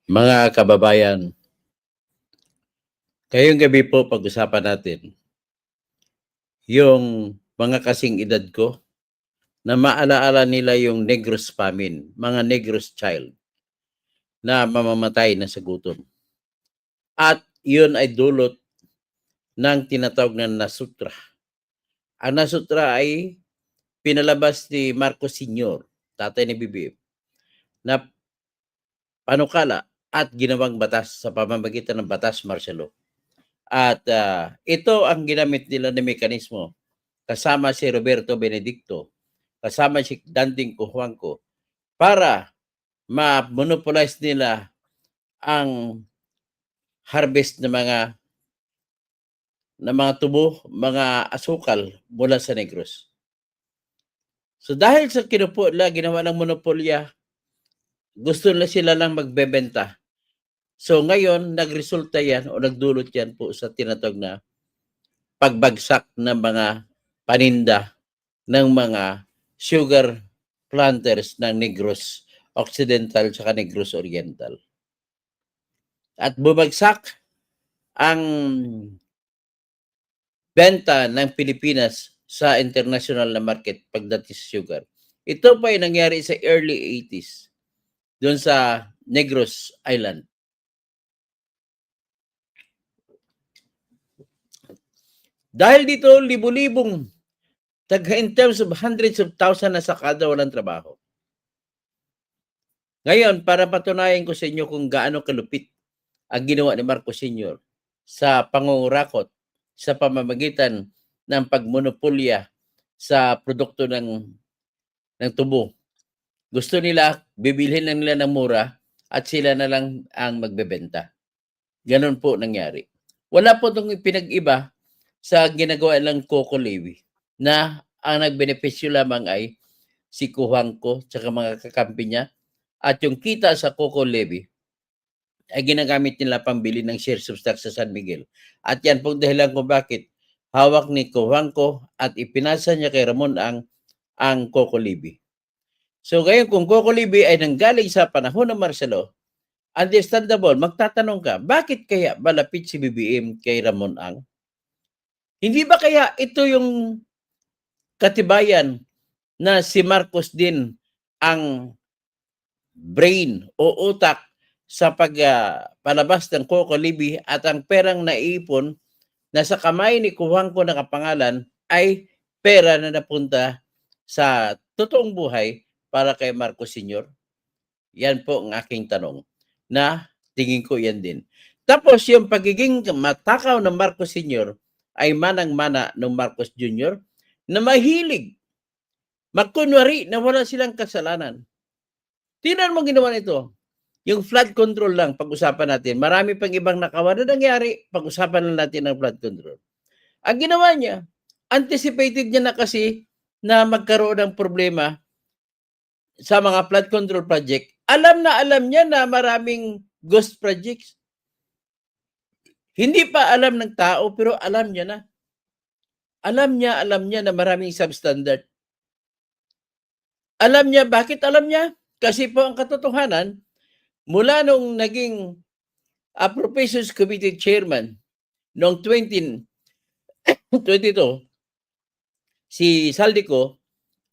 Mga kababayan, ngayong gabi po pag-usapan natin yung mga kasing edad ko na maalaala nila yung Negros famine, mga Negros child na mamamatay na sa gutom. At yun ay dulot ng tinatawag na Nasutra. Ang Nasutra ay pinalabas ni Marcos Sr., tatay ni BBM, na panukala at ginawang batas sa pamamagitan ng batas martial law. At ito ang ginamit nila na mekanismo kasama si Roberto Benedicto, kasama si Danting Cojuangco para ma-monopolize nila ang harvest ng mga tubo, mga asukal mula sa Negros. So dahil sa ginawa ng monopolya, gusto na sila lang magbebenta. So ngayon, nagresulta yan o nagdulot yan po sa tinatawag na pagbagsak ng mga paninda ng mga sugar planters ng Negros Occidental at Negros Oriental. At bumagsak ang benta ng Pilipinas sa international na market pagdating sa sugar. Ito pa ay nangyari sa early 80s doon sa Negros Island. Dahil dito, libu-libong in terms of hundreds of thousands na sakada walang trabaho. Ngayon, para patunayan ko sa inyo kung gaano kalupit ang ginawa ni Marcos Sr. sa pangungurakot sa pamamagitan ng pagmonopolya sa produkto ng tubo. Gusto nila, bibilhin lang nila ng mura at sila na lang ang magbebenta. Ganon po nangyari. Wala po itong pinag-iba sa ginagawa ng Coco Levi na ang nagbenepisyo lamang ay si Cojuangco at mga kakampi niya at yung kita sa Coco Levi ay ginagamit nila pambili ng shares of stock sa San Miguel. At yan pong dahilan kung bakit hawak ni Cojuangco at ipinasa niya kay Ramon ang Coco Levi. So ngayon kung Coco Levi ay nanggaling sa panahon ng martial law, understandable, magtatanong ka, bakit kaya malapit si BBM kay Ramon Ang? Hindi ba kaya ito yung katibayan na si Marcos din ang brain o utak sa palabas ng Coco Levi at ang perang naiipon na sa kamay ni Cojuangco na kapangalan ay pera na napunta sa totoong buhay para kay Marcos Sr.? Yan po ang aking tanong na tingin ko yan din. Tapos yung pagiging matakaw ng Marcos Sr. ay manang-mana ng Marcos Jr. na mahilig magkunwari na wala silang kasalanan. Tingnan mo ginawa nito. Yung flood control lang, pag-usapan natin. Marami pang ibang nakawa na nangyari, pag-usapan lang natin ang flood control. Ang ginawa niya, anticipated niya na kasi na magkaroon ng problema sa mga flood control project. Alam niya na maraming ghost projects. Hindi pa alam ng tao, pero alam niya na. Alam niya na maraming substandard. Alam niya, bakit alam niya? Kasi po ang katotohanan, mula nung naging Appropriations Committee Chairman noong 2022, si Saldico,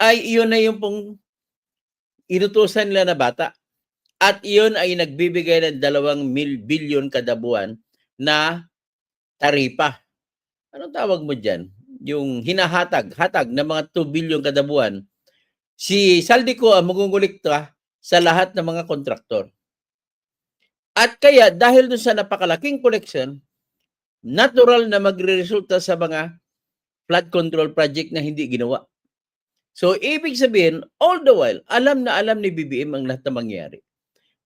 ay iyon na yung pong inutusan nila na bata. At iyon ay nagbibigay ng 2 billion kada buwan na taripa. Anong tawag mo dyan? Yung hatag ng mga 2 billion kada buwan. Si Saldico ang magungulikta sa lahat ng mga kontraktor. At kaya dahil dun sa napakalaking collection, natural na magre-resulta sa mga flood control project na hindi ginawa. So, ibig sabihin, all the while, alam na alam ni BBM ang lahat na mangyari.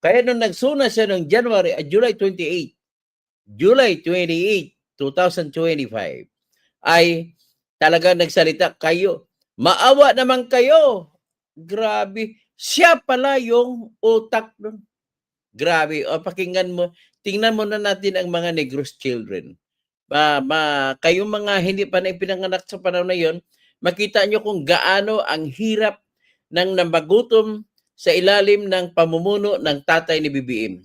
Kaya nung nagsuna siya noong July 28, 2025, ay talagang nagsalita, kayo, maawa naman kayo. Grabe, siya pala yung utak nun. Grabe, o pakinggan mo, tingnan mo na natin ang mga Negros children. Kayong mga hindi pa na ipinanganak sa panahon na yon, makita nyo kung gaano ang hirap ng nambagutom sa ilalim ng pamumuno ng tatay ni BBM.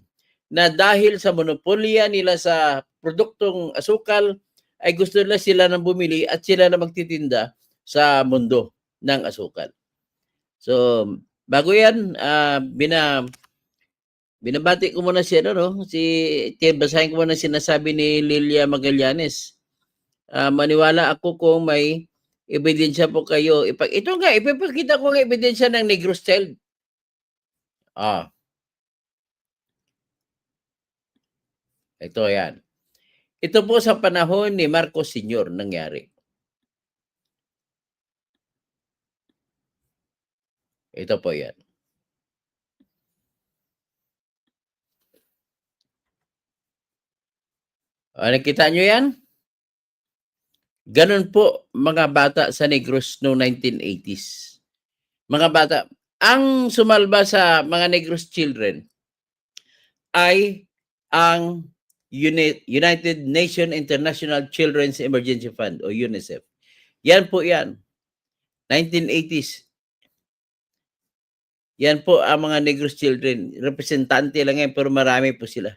na dahil sa monopolya nila sa produktong asukal, ay gusto nila sila nang bumili at sila na magtitinda sa mundo ng asukal. So, bago yan, binabati ko muna si, basahin ko muna sinasabi ni Lilia Magallanes. Maniwala ako kung may ebidensya po kayo. Ito nga, ipapakita ko nga ebidensya ng Negros Child. Ito yan. Ito po sa panahon ni Marcos Sr. nangyari. Ito po yan. Nakita nyo yan? Ganun po mga bata sa Negros noong 1980s. Mga bata, ang sumalba sa mga Negros children ay ang United Nations International Children's Emergency Fund o UNICEF. Yan po yan. 1980s. Yan po ang mga Negros children. Representante lang yan pero marami po sila.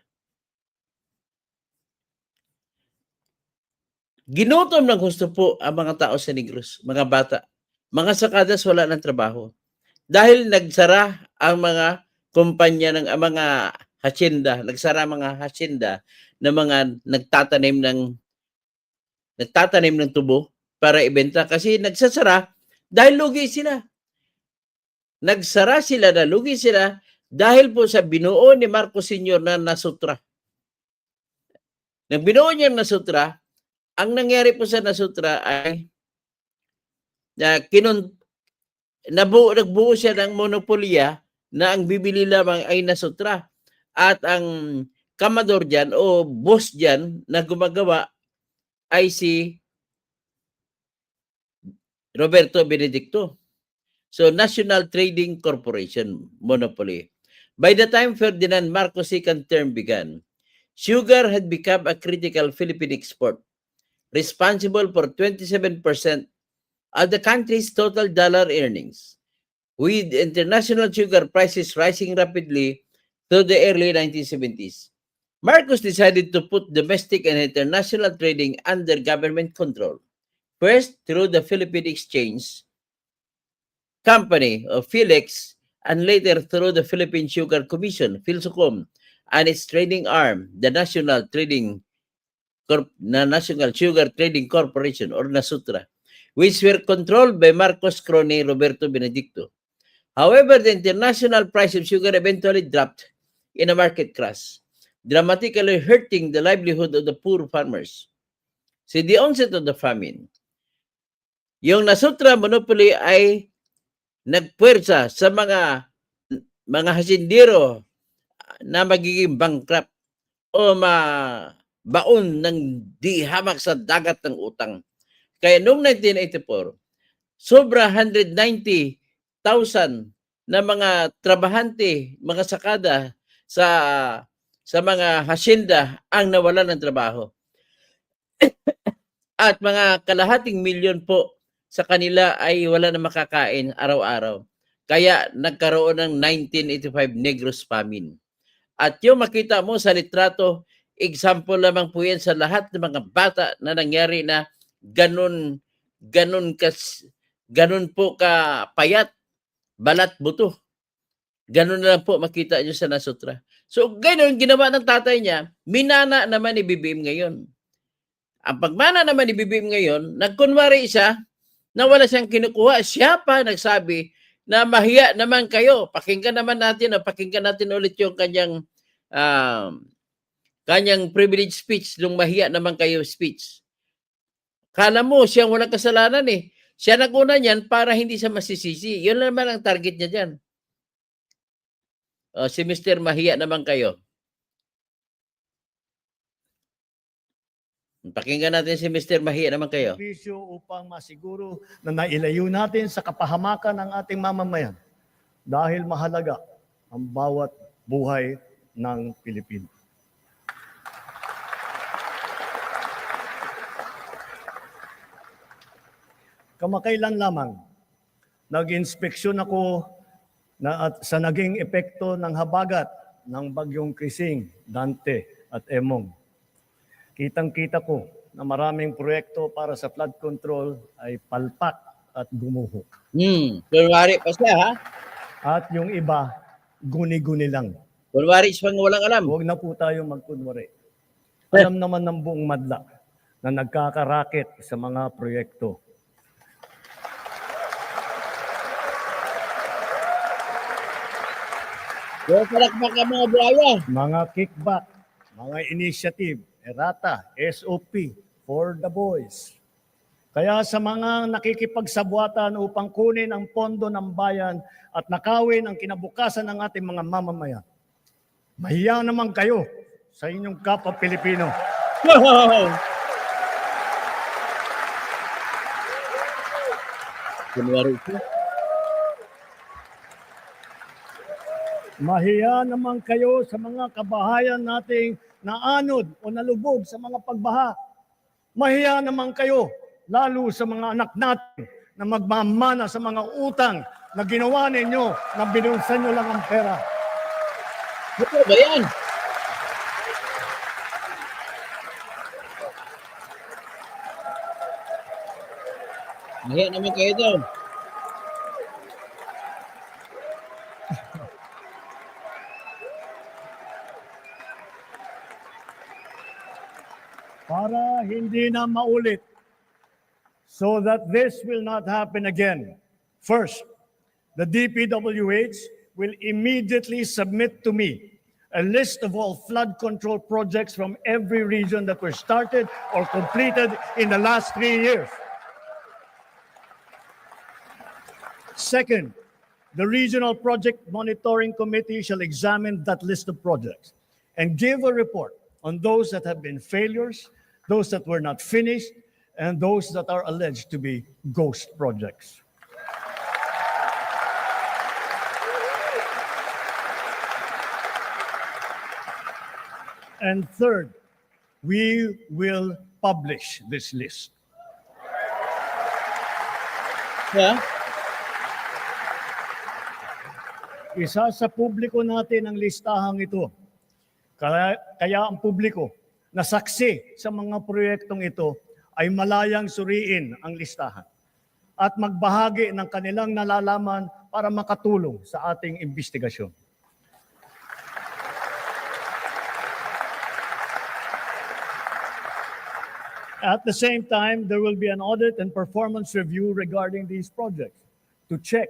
Ginutom ng gusto po ang mga tao sa Negros, mga bata. Mga sakadas wala ng trabaho. Dahil nagsara ang mga kumpanya ng mga hacienda, nagsara mga hacienda na mga nagtatanim ng tubo para ibenta kasi nagsasara dahil lugi sila. Nagsara sila na lugi sila dahil po sa binuo ni Marcos Sr. na nasutra. Nang binuo niya nasutra, ang nangyari po sa nasutra ay nagbuo siya ng monopolya na ang bibili lamang ay nasutra. At ang kamador dyan o boss dyan na gumagawa ay si Roberto Benedicto. So, National Trading Corporation monopoly. By the time Ferdinand Marcos' second term began, sugar had become a critical Philippine export, responsible for 27% of the country's total dollar earnings, with international sugar prices rising rapidly through the early 1970s. Marcos decided to put domestic and international trading under government control, first through the Philippine Exchange Company of PhilEx, and later through the Philippine Sugar Commission, PhilSucom, and its trading arm, the National Sugar Trading Corporation or NASUTRA, which were controlled by Marcos' crony Roberto Benedicto. However, the international price of sugar eventually dropped in a market crash, dramatically hurting the livelihood of the poor farmers. Since the onset of the famine, yung NASUTRA monopoly ay nagpuwersa sa mga hasindero na magiging bankrupt o mabaon ng di hamak sa dagat ng utang. Kaya noong 1984, sobra 190,000 na mga trabahante, mga sakada sa mga hacienda ang nawalan ng trabaho. At mga kalahating milyon po sa kanila ay wala na makakain araw-araw. Kaya nagkaroon ng 1985 Negros famine. At yung makita mo sa litrato, example lamang po yan sa lahat ng mga bata na nangyari na ganun po kapayat, balat buto. Ganun na lang po makita nyo sa NASUTRA. So ganun ginawa ng tatay niya, minana naman ni BBM ngayon. Ang pagmana naman ni BBM ngayon, nagkunwari siya na wala siyang kinukuha. Siya pa nagsabi na mahiya naman kayo. Pakinggan natin ulit yung kanyang privilege speech, yung mahiya naman kayo speech. Kala mo, siya walang kasalanan eh. Siya naguna niyan para hindi siya masisisi. Yun naman ang target niya dyan. Si Mr. Mahiya naman kayo. Pakinggan natin si Mr. Mahiya naman kayo. Upang masiguro na nailayo natin sa kapahamakan ng ating mamamayan dahil mahalaga ang bawat buhay ng Pilipino. Kamakailan lamang, nag-inspeksyon ako sa naging epekto ng habagat ng bagyong Krising, Dante at Emong. Kitang-kita ko na maraming proyekto para sa flood control ay palpak at gumuho. Kunwari pa siya, ha? At yung iba, guni-guni lang. Kunwari siyang walang alam. Huwag na po tayo magkunwari. Alam naman ng buong madla na nagkakaraket sa mga proyekto. Yung palakpak ang mga buhaya. Mga kickback, mga initiative, errata, SOP, for the boys. Kaya sa mga nakikipagsabwatan upang kunin ang pondo ng bayan at nakawin ang kinabukasan ng ating mga mamamayan, mahiya naman kayo sa inyong kapwa Pilipino. Kunwari siya. Mahiya naman kayo sa mga kabahayan nating naanod o nalubog sa mga pagbaha. Mahiya naman kayo, lalo sa mga anak natin na magmamana sa mga utang na ginawa ninyo na binulsan nyo lang ang pera. Ano ba yan? Mahiya naman kayo doon. Para hindi na maulit, so that this will not happen again. First, the DPWH will immediately submit to me a list of all flood control projects from every region that were started or completed in the last 3 years. Second, the Regional Project Monitoring Committee shall examine that list of projects and give a report on those that have been failures, those that were not finished, and those that are alleged to be ghost projects. And third, we will publish this list. Yeah? Isa sa publiko natin ang listahang ito. Kaya ang publiko na saksi sa mga proyektong ito ay malayang suriin ang listahan at magbahagi ng kanilang nalalaman para makatulong sa ating investigasyon. At the same time, there will be an audit and performance review regarding these projects to check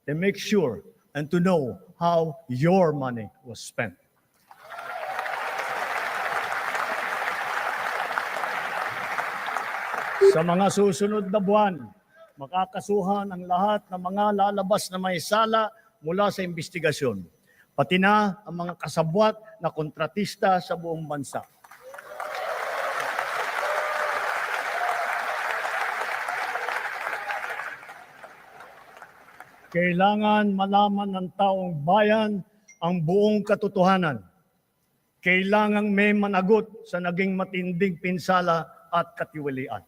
and make sure and to know how your money was spent. Sa mga susunod na buwan, makakasuhan ang lahat ng mga lalabas na may sala mula sa investigasyon, pati na ang mga kasabwat na kontratista sa buong bansa. Kailangan malaman ng taong bayan ang buong katotohanan. Kailangang may managot sa naging matinding pinsala at katiwalian.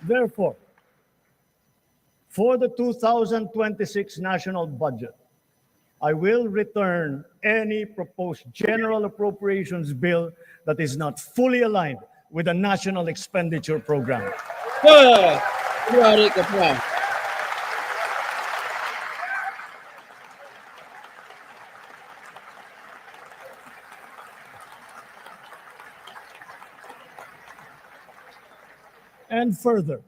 Therefore, for the 2026 national budget, I will return any proposed general appropriations bill that is not fully aligned with the national expenditure program. Kunwari ka pa. And further,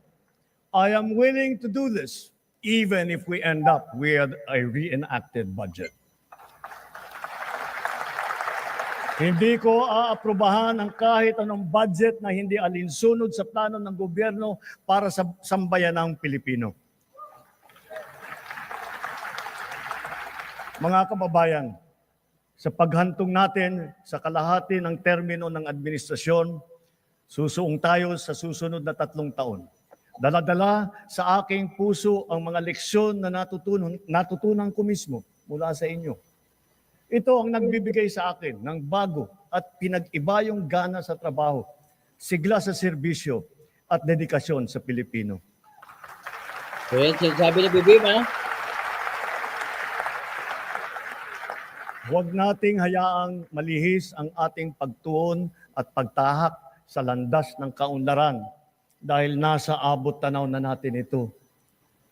I am willing to do this even if we end up with a reenacted budget. Hindi ko aaprubahan ang kahit anong budget na hindi alinsunod sa plano ng gobyerno para sa sambayanang Pilipino. Mga kababayan, sa paghantong natin sa kalahati ng termino ng administrasyon, susuong tayo sa susunod na 3 taon. Dala-dala sa aking puso ang mga leksyon na natutunan ko mismo mula sa inyo. Ito ang nagbibigay sa akin ng bago at pinag-iba yung gana sa trabaho, sigla sa serbisyo at dedikasyon sa Pilipino. So yan, sinasabi ni BBM, ha? Huwag nating hayaang malihis ang ating pagtuon at pagtahak sa landas ng kaunlaran dahil nasa abot tanaw na natin ito.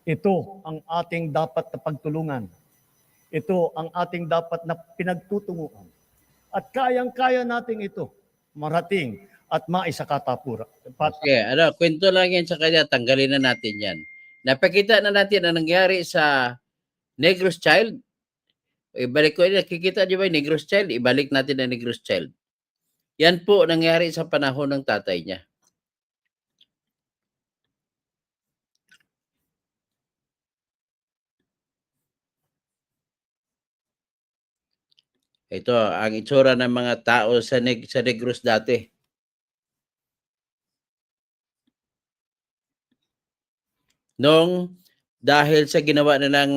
Ito ang ating dapat na pagtulungan. Ito ang ating dapat na pinagtutunguhan. At kayang-kaya natin ito marating at maisakatapura. Okay, kwento lang yan sa kanya, tanggalin na natin yan. Napakita na natin ang nangyari sa Negros Child. Ibalik ko, nakikita niyo ba yung Negros Child? Ibalik natin ang Negros Child. Yan po nangyari sa panahon ng tatay niya. Ito ang itsura ng mga tao sa Negros dati. Nung dahil sa ginawa nilang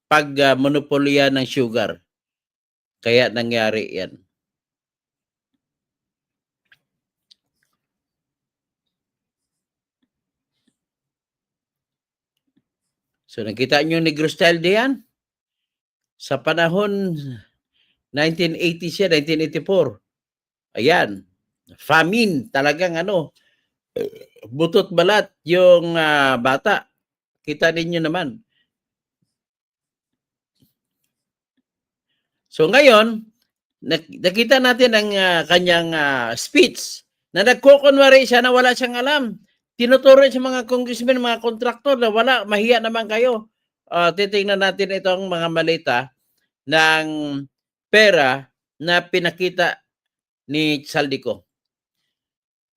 pagmonopolya ng sugar. Kaya nangyari yan. So nakita niyo Negros Child yan? Sa panahon 1980 siya, 1984. Ayan. Famine, talagang butot balat yung bata. Kita ninyo naman. So ngayon, nakita natin ang kanyang speech na nagkukunwari siya na wala siyang alam. Tinuturo sa mga congressmen, mga kontraktor na wala, mahiya naman kayo. Titingnan natin itong mga malita ng pera na pinakita ni Saldico.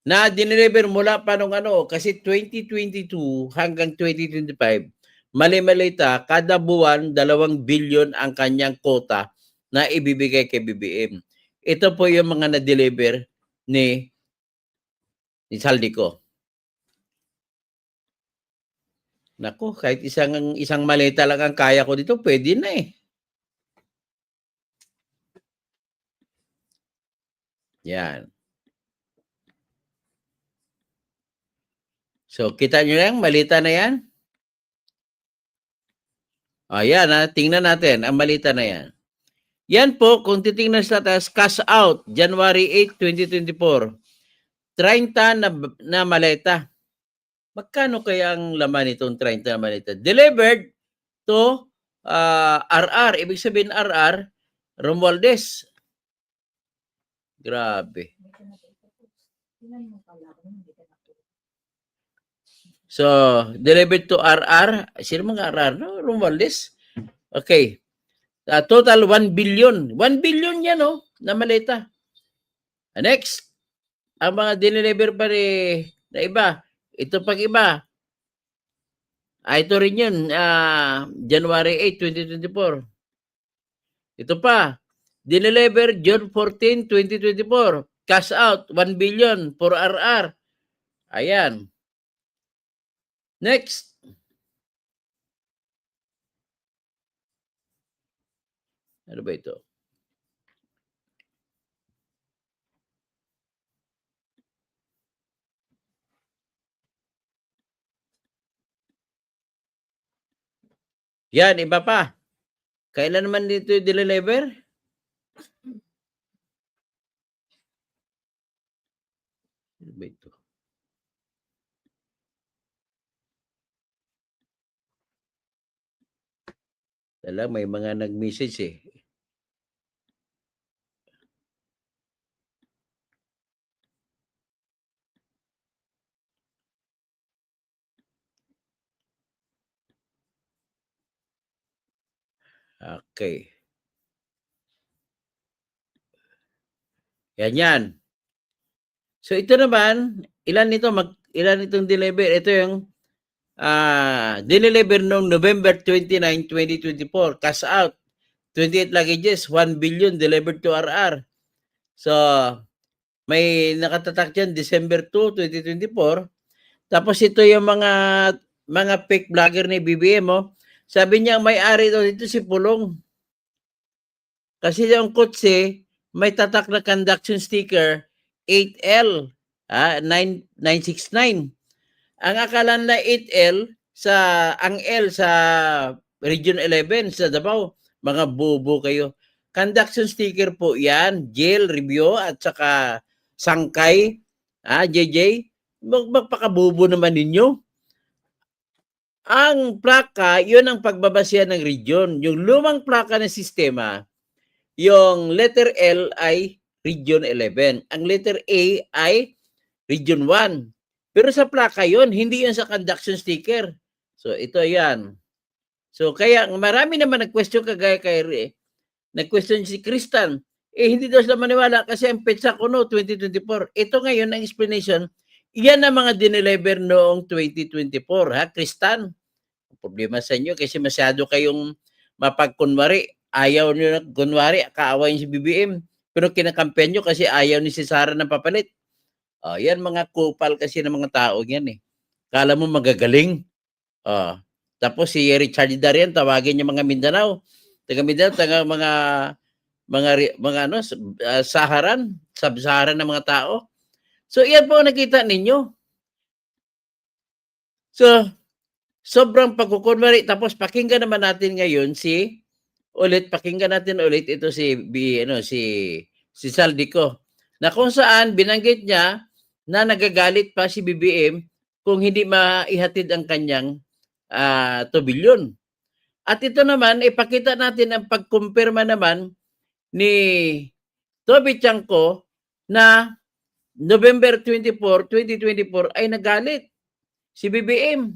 Na dineliver mula pa nung kasi 2022 hanggang 2025, mali-malita, kada buwan 2 billion ang kanyang quota na ibibigay kay BBM. Ito po yung mga na-deliver ni Saldico. Naku, kahit isang malita lang ang kaya ko dito, pwede na eh. Yan. So, kita nyo lang, malita na yan? Ayan, tingnan natin ang malita na yan. Yan po, kung titingnan sa taas, cash out, January 8, 2024. 30 na maleta. Magkano kaya ang laman itong 30 na maleta? Delivered to RR. Ibig sabihin RR, Romualdez. Grabe. So, delivered to RR. Sino mga RR? No? Romualdez. Okay. Total 1 billion. 1 billion yan, na maleta. Next. Ang mga dineliver pa na iba. Ito pag iba. Ito rin yun. January 8, 2024. Ito pa. Dineliver June 14, 2024. Cash out 1 billion for RR. Ayan. Next. Ano ba ito? Yan, iba pa. Kailan naman dito i-deliver? Ano ba ito? May mga nag-message eh. Okay. Yan. So ito naman, ilan itong deliver? Ito yung deliver noong November 29, 2024. Cash out. 28 luggages, 1 billion delivered to RR. So, may nakatatak dyan, December 2, 2024. Tapos ito yung mga fake vlogger ni BBM, Sabi niya, may-ari daw dito si Pulong. Kasi yung kotse, may tatak na conduction sticker, 8L, 969. Ang akala na 8L, ang L sa Region 11 sa Davao, mga bobo kayo. Conduction sticker po yan, jail, review, at saka sangkay, JJ, magpakabobo naman ninyo. Ang plaka, yun ang pagbabasya ng region. Yung lumang plaka ng sistema, yung letter L ay Region 11. Ang letter A ay Region 1. Pero sa plaka yun, hindi yun sa conduction sticker. So ito yan. So kaya marami naman nag-question kagaya kay nag-question si Kristan. Hindi daw sila maniwala kasi ang petsa ko no, 2024. Ito ngayon ang explanation. Iyan ang mga dineliver noong 2024, ha, Kristan? Problema sa inyo kasi masyado kayong mapagkunwari. Ayaw nyo na kunwari, kaaway si BBM. Pero kinakampen nyo kasi ayaw ni si Sara ng papalit. Yan mga kupal kasi ng mga tao yan eh. Kala mo magagaling. Tapos si Richard Darian, tawagin niya mga Mindanao. Taga Mindanao, taga mga ano, Saharan, Sub-Saharan ng mga tao. So, yan po ang nakita ninyo. So, sobrang pagkukunwari. Tapos, pakinggan naman natin ngayon pakinggan natin ulit ito si Saldico. Na kung saan binanggit niya na nagagalit pa si BBM kung hindi maihatid ang kanyang 2 bilyon. At ito naman, ipakita natin ang pagkumpirma naman ni Toby Chanco na November 24, 2024 ay nagalit si BBM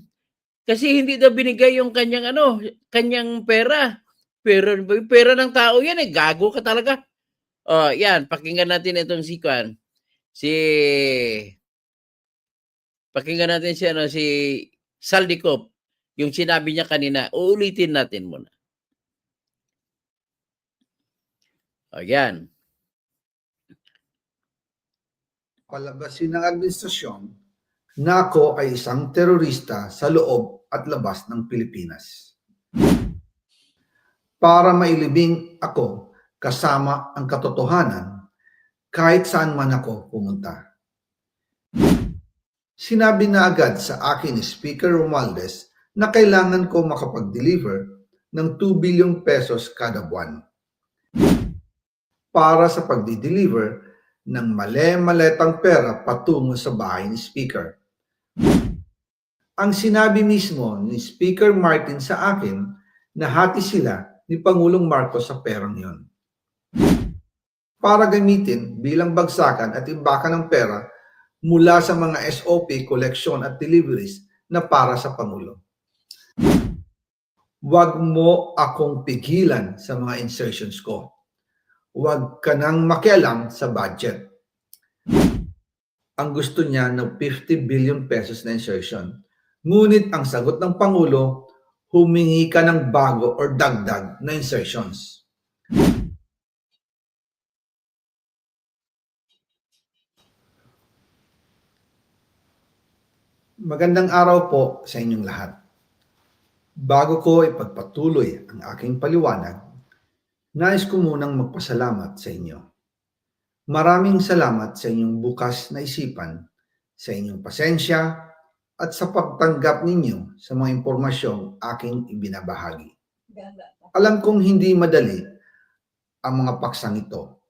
kasi hindi daw binigay yung kanyang pera. Pero pera ng tao yan eh, gago ka talaga. Yan, pakinggan natin itong pakinggan natin si Saldicop, yung sinabi niya kanina, uulitin natin muna. Yan. Palabasin ng administrasyon na ako ay isang terorista sa loob at labas ng Pilipinas. Para mailibing ako kasama ang katotohanan kahit saan man ako pumunta. Sinabi na agad sa akin ni Speaker Romualdez na kailangan ko makapag-deliver ng 2 bilyong pesos kada buwan para sa pagdi-deliver ng male-maletang pera patungo sa bahay ni Speaker. Ang sinabi mismo ni Speaker Martin sa akin na hati sila ni Pangulong Marcos sa perang yon para gamitin bilang bagsakan at imbakan ng pera mula sa mga SOP, collection at deliveries na para sa Pangulo. Huwag mo akong pigilan sa mga insertions ko. Huwag ka nang makialam sa budget. Ang gusto niya ng 50 billion pesos na insertion. Ngunit ang sagot ng Pangulo, humingi ka ng bago or dagdag na insertions. Magandang araw po sa inyong lahat. Bago ko ipagpatuloy ang aking paliwanag, nais ko munang magpasalamat sa inyo. Maraming salamat sa inyong bukas na isipan, sa inyong pasensya, at sa pagtanggap ninyo sa mga impormasyong aking ibinabahagi. Alam kong hindi madali ang mga paksang ito.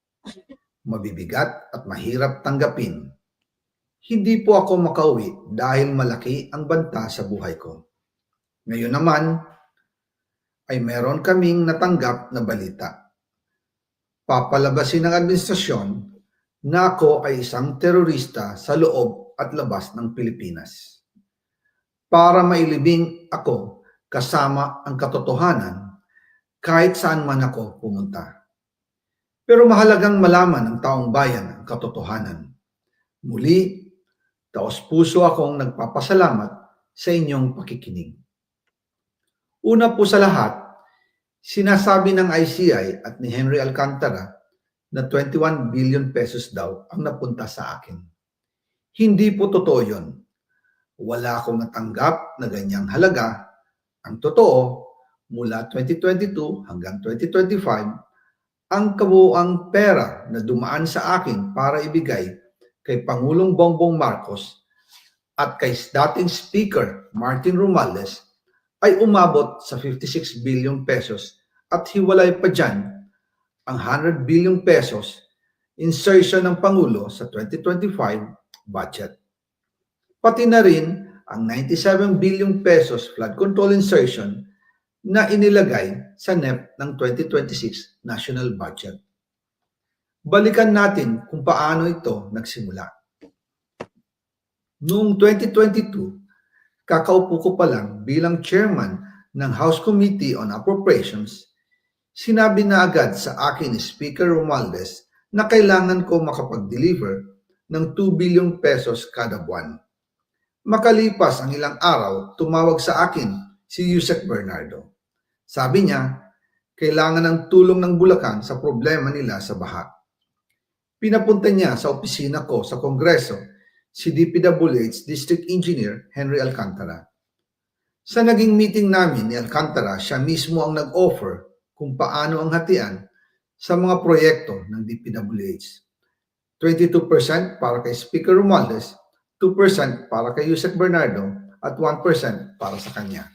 Mabibigat at mahirap tanggapin. Hindi po ako makauwi dahil malaki ang banta sa buhay ko. Ngayon naman, ay meron kaming natanggap na balita. Papalabasin ng administrasyon na ako ay isang terorista sa loob at labas ng Pilipinas. Para mailibing ako kasama ang katotohanan kahit saan man ako pumunta. Pero mahalagang malaman ng taong bayan ang katotohanan. Muli, taos-puso akong nagpapasalamat sa inyong pakikinig. Una po sa lahat, sinasabi ng ICI at ni Henry Alcantara na 21 billion pesos daw ang napunta sa akin. Hindi po totoo yun. Wala akong natanggap na ganyang halaga. Ang totoo, mula 2022 hanggang 2025, ang kabuuang pera na dumaan sa akin para ibigay kay Pangulong Bongbong Marcos at kay dating Speaker Martin Romualdez ay umabot sa 56 billion pesos at hiwalay pa dyan ang 100 billion pesos insertion ng Pangulo sa 2025 budget. Pati na rin ang 97 billion pesos flood control insertion na inilagay sa NEP ng 2026 national budget. Balikan natin kung paano ito nagsimula. Noong 2022, kakaupo ko pa lang bilang chairman ng House Committee on Appropriations, sinabi na agad sa akin ni Speaker Romualdez na kailangan ko makapag-deliver ng 2 billion pesos kada buwan. Makalipas ang ilang araw, tumawag sa akin si Yusek Bernardo. Sabi niya, kailangan ng tulong ng Bulacan sa problema nila sa baha. Pinapunta niya sa opisina ko sa Kongreso si DPWH District Engineer Henry Alcantara. Sa naging meeting namin ni Alcantara, siya mismo ang nag-offer kung paano ang hatian sa mga proyekto ng DPWH. 22% para kay Speaker Romualdez, 2% para kay Yusek Bernardo, at 1% para sa kanya.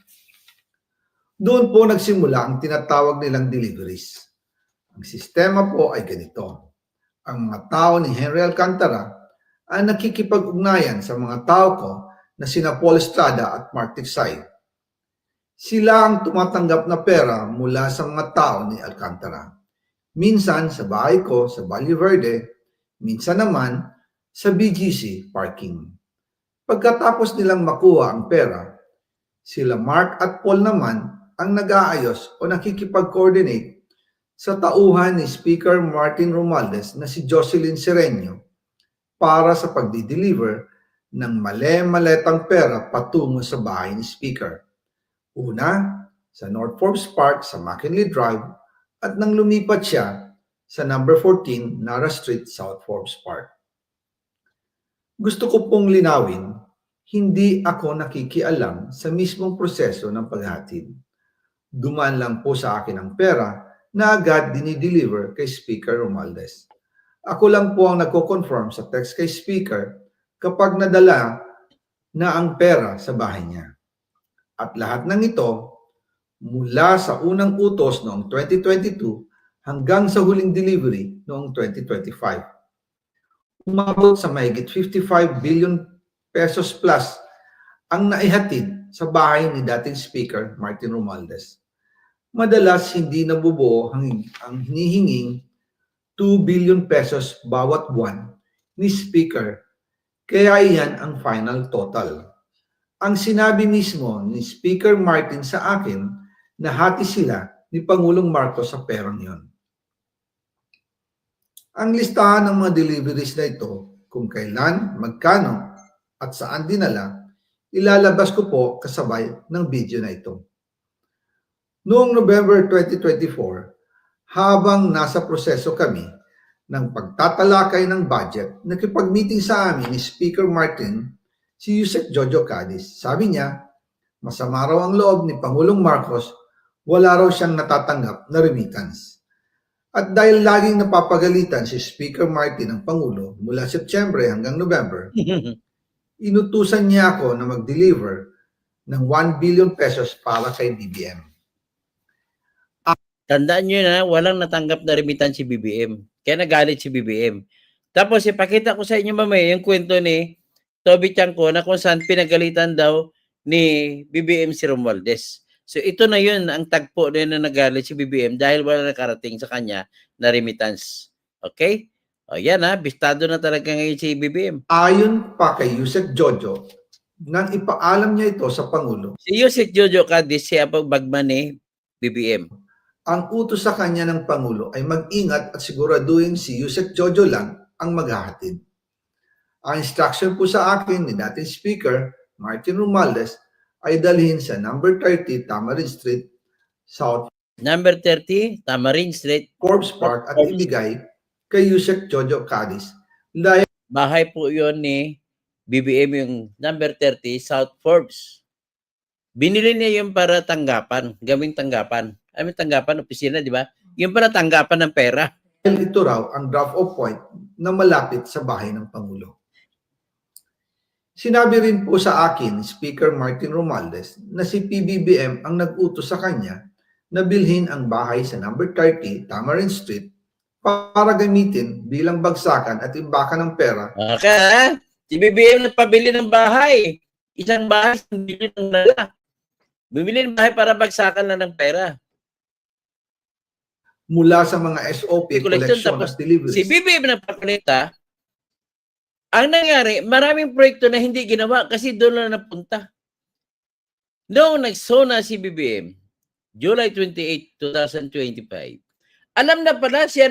Doon po nagsimula ang tinatawag nilang deliveries. Ang sistema po ay ganito. Ang mga tao ni Henry Alcantara ay nakikipag-ugnayan sa mga tao ko na sina Paul Estrada at Mark Tiksay. Sila ang tumatanggap na pera mula sa mga tao ni Alcantara. Minsan sa bahay ko sa Valle Verde, minsan naman sa BGC parking. Pagkatapos nilang makuha ang pera, sila Mark at Paul naman ang nag-aayos o nakikipag-coordinate sa tauhan ni Speaker Martin Romualdez na si Jocelyn Sereño para sa pagdi-deliver ng male-maletang pera patungo sa bahay ni Speaker. Una, sa North Forbes Park sa McKinley Drive at nang lumipat siya sa number 14 Nara Street, South Forbes Park. Gusto ko pong linawin, hindi ako nakikialam sa mismong proseso ng paghatid. Dumaan lang po sa akin ang pera na agad dinideliver kay Speaker Romualdez. Ako lang po ang nagko-confirm sa text kay Speaker kapag nadala na ang pera sa bahay niya. At lahat ng ito, mula sa unang utos noong 2022 hanggang sa huling delivery noong 2025. Umabot sa mahigit 55 billion pesos plus ang naihatid sa bahay ni dating Speaker Martin Romualdez. Madalas hindi nabubuo ang hinihinging 2 billion pesos bawat buwan ni Speaker, kaya iyan ang final total. Ang sinabi mismo ni Speaker Martin sa akin na hati sila ni Pangulong Marcos sa perang yon. Ang listahan ng mga deliveries na ito, kung kailan, magkano, at saan dinala, ilalabas ko po kasabay ng video na ito. Noong November 2024, habang nasa proseso kami ng pagtatalakay ng budget, nakipag-meeting sa amin ni Speaker Martin si Yusek Jojo Cadiz. Sabi niya, masama raw ang loob ni Pangulong Marcos, wala raw siyang natatanggap na remittance. At dahil laging napapagalitan si Speaker Martin ng Pangulo mula Setyembre hanggang November, inutusan niya ako na mag-deliver ng 1 billion pesos para kay BBM. Tandaan nyo na walang natanggap na remittance si BBM. Kaya nagalit si BBM. Tapos ipakita ko sa inyo mamaya yung kwento ni Toby Chanco na kung saan pinagalitan daw ni BBM si Romualdez. So ito na yun ang tagpo na yun na nagalit si BBM dahil wala nakarating sa kanya na remittance. Okay? O yan ha, bistado na talaga ngayon si BBM. Ayon pa kay Yusek Jojo, nang ipaalam niya ito sa Pangulo, Si Yusek Jojo Cadiz siya ang bagman ni BBM. ang utos sa kanya ng Pangulo ay mag-ingat at siguraduhin si Yusek Jojo lang ang maghahatid. Ang instruction po sa akin ni dating Speaker Martin Romualdez ay dalhin sa number 30 Tamarin Street, South Number 30, Tamarin Street, Forbes Park at ibigay kay Yusek Jojo Cadiz. Dahil bahay po yon ni BBM yung number 30, South Forbes. Binili niya yung para tanggapan, gawing tanggapan. Ay, may tanggapan, opisina, di ba? Yung para tanggapan ng pera. ito raw ang drop-off point na malapit sa bahay ng Pangulo. Sinabi rin po sa akin ni Speaker Martin Romualdez na si PBBM ang nag-utos sa kanya na bilhin ang bahay sa number 30 Tamarind Street para gamitin bilang bagsakan at imbakan ng pera. Okay, si BBM nagpabili ng bahay. Isang bahay, bibili ng nala. Bumili ng bahay para bagsakan lang ng pera. Mula sa mga SOP, Collection, collection tapos at deliveries. Si BBM nagpapanita, ang nangyari, maraming proyekto na hindi ginawa kasi doon lang napunta. Noong nagsona si BBM, July 28, 2025, alam na pala, siya